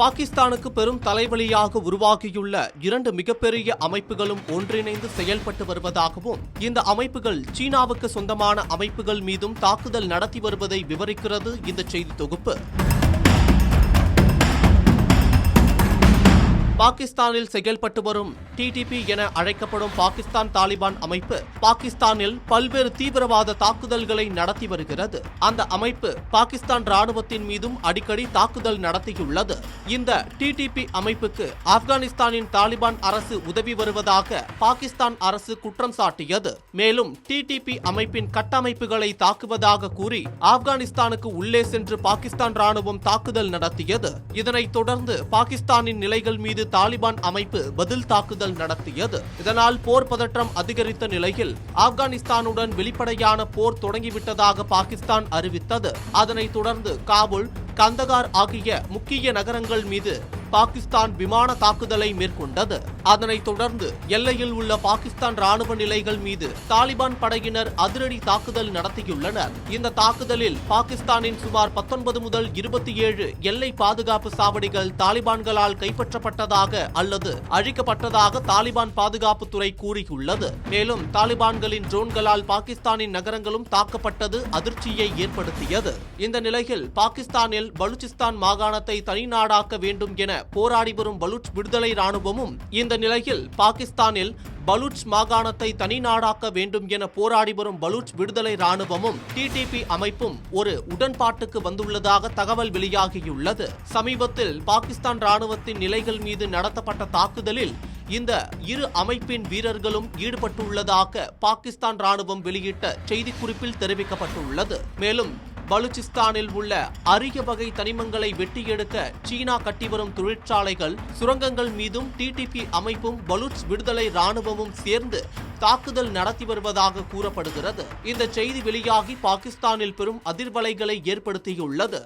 பாகிஸ்தானுக்கு பெரும் தலைவலியாக உருவாகியுள்ள இரண்டு மிகப்பெரிய அமைப்புகளும் ஒன்றிணைந்து செயல்பட்டு வருவதாகவும் இந்த அமைப்புகள் சீனாவுக்கு சொந்தமான அமைப்புகள் மீதும் தாக்குதல் நடத்தி வருவதை விவரிக்கிறது இந்த செய்தி தொகுப்பு. பாகிஸ்தானில் செயல்பட்டு வரும் டிடிபி என அழைக்கப்படும் பாகிஸ்தான் தாலிபான் அமைப்பு பாகிஸ்தானில் பல்வேறு தீவிரவாத தாக்குதல்களை நடத்தி வருகிறது. அந்த அமைப்பு பாகிஸ்தான் ராணுவத்தின் மீதும் அடிக்கடி தாக்குதல் நடத்தியுள்ளது. இந்த டிடிபி அமைப்புக்கு ஆப்கானிஸ்தானின் தாலிபான் அரசு உதவி வருவதாக பாகிஸ்தான் அரசு குற்றம் சாட்டியது. மேலும் டிடிபி அமைப்பின் கட்டமைப்புகளை தாக்குவதாக கூறி ஆப்கானிஸ்தானுக்கு உள்ளே சென்று பாகிஸ்தான் ராணுவம் தாக்குதல் நடத்தியது. இதனைத் தொடர்ந்து பாகிஸ்தானின் நிலைகள் மீது தாலிபான் அமைப்பு பதில் தாக்குதல் நடத்தியது. இதனால் போர் பதற்றம் அதிகரித்த நிலையில் ஆப்கானிஸ்தானுடன் வெளிப்படையான போர் தொடங்கிவிட்டதாக பாகிஸ்தான் அறிவித்தது. அதனைத் தொடர்ந்து காபூல், கந்தகார் ஆகிய முக்கிய நகரங்கள் மீது பாகிஸ்தான் விமான தாக்குதலை மேற்கொண்டது. அதனைத் தொடர்ந்து எல்லையில் உள்ள பாகிஸ்தான் ராணுவ நிலைகள் மீது தாலிபான் படையினர் அதிரடி தாக்குதல் நடத்தியுள்ளனர். இந்த தாக்குதலில் பாகிஸ்தானின் சுமார் 19 முதல் 27 எல்லை பாதுகாப்பு சாவடிகள் தாலிபான்களால் கைப்பற்றப்பட்டதாக அல்லது அழிக்கப்பட்டதாக தாலிபான் பாதுகாப்புத்துறை கூறியுள்ளது. மேலும் தாலிபான்களின் ட்ரோன்களால் பாகிஸ்தானின் நகரங்களும் தாக்கப்பட்டது அதிர்ச்சியை ஏற்படுத்தியது. இந்த நிலையில் பாகிஸ்தானில் பலூச்சிஸ்தான் மாகாணத்தை தனிநாடாக்க வேண்டும் என போராடி வரும் பலூச் விடுதலை ராணுவமும் இந்த நிலையில் பாகிஸ்தானில் பலூச் மாகாணத்தை தனிநாடாக்க வேண்டும் என போராடி வரும் பலூச் விடுதலை ராணுவமும் டிடிபி அமைப்பும் ஒரு உடன்பாட்டுக்கு வந்துள்ளதாக தகவல் வெளியாகியுள்ளது. சமீபத்தில் பாகிஸ்தான் ராணுவத்தின் நிலைகள் மீது நடத்தப்பட்ட தாக்குதலில் இந்த இரு அமைப்பின் வீரர்களும் ஈடுபட்டுள்ளதாக பாகிஸ்தான் ராணுவம் வெளியிட்ட செய்திக்குறிப்பில் தெரிவிக்கப்பட்டுள்ளது. மேலும் பலூச்சிஸ்தானில் உள்ள அரிய வகை தனிமங்களை வெட்டி எடுக்க சீனா கட்டிவரும் தொழிற்சாலைகள், சுரங்கங்கள் மீதும் டிடிபி அமைப்பும் பலூச் விடுதலை ராணுவமும் சேர்ந்து தாக்குதல் நடத்தி வருவதாக கூறப்படுகிறது. இந்த செய்தி வெளியாகி பாகிஸ்தானில் பெரும் அதிர்வலைகளை ஏற்படுத்தியுள்ளது.